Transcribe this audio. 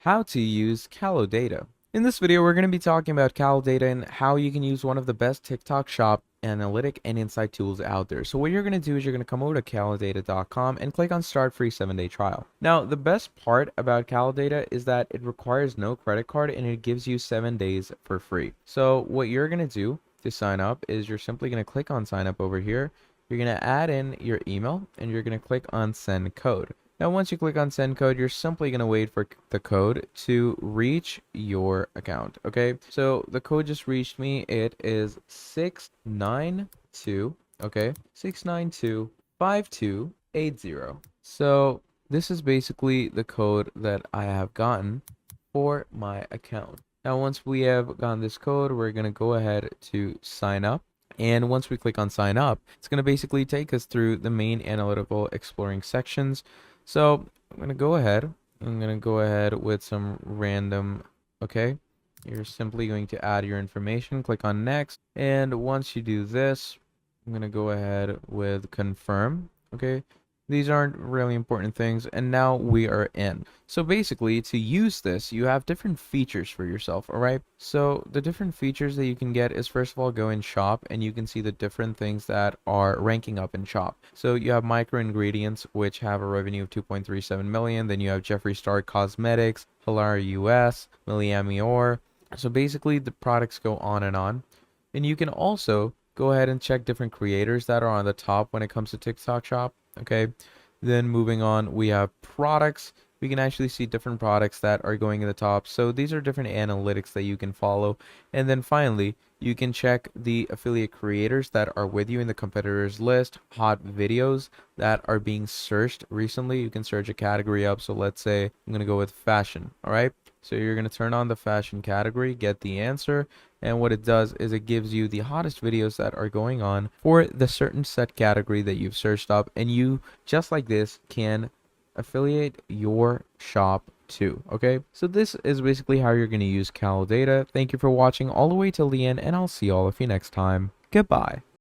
How to use Kalodata. In this video, we're going to be talking about Kalodata and how you can use one of the best TikTok shop analytic and insight tools out there. So what you're going to do is you're going to come over to kalodata.com and click on start free 7-day trial. Now, the best part about Kalodata is that it requires no credit card and it gives you 7 days for free. So what you're going to do to sign up is you're simply going to click on sign up over here. You're going to add in your email and you're going to click on send code. Now, once you click on send code, you're simply going to wait for the code to reach your account. Okay, so the code just reached me. It is 692, okay, 6925280. So this is basically the code that I have gotten for my account. Now, once we have gotten this code, we're going to go ahead to sign up. And once we click on sign up, it's going to basically take us through the main analytical exploring sections. So I'm going to go ahead. I'm going to go ahead with some random, okay? You're simply going to add your information, click on next. And once you do this, I'm going to go ahead with confirm, okay? These aren't really important things, and now we are in. So basically, to use this, you have different features for yourself, all right? So the different features that you can get is, first of all, go in shop, and you can see the different things that are ranking up in shop. So you have micro ingredients, which have a revenue of 2.37 million. Then you have Jeffree Star Cosmetics, Hilar US, Miami Or. So basically, the products go on. And you can also go ahead and check different creators that are on the top when it comes to TikTok shop. Okay, then moving on, we have products. We can actually see different products that are going in the top. So these are different analytics that you can follow. And then finally, you can check the affiliate creators that are with you in the competitors list, hot videos that are being searched recently. You can search a category up. So let's say I'm going to go with fashion. All right. So you're going to turn on the fashion category, get the answer, and what it does is it gives you the hottest videos that are going on for the certain set category that you've searched up, and you, just like this, can affiliate your shop too. Okay, so this is basically how you're going to use Kalodata. Thank you for watching all the way till the end, and I'll see all of you next time. Goodbye.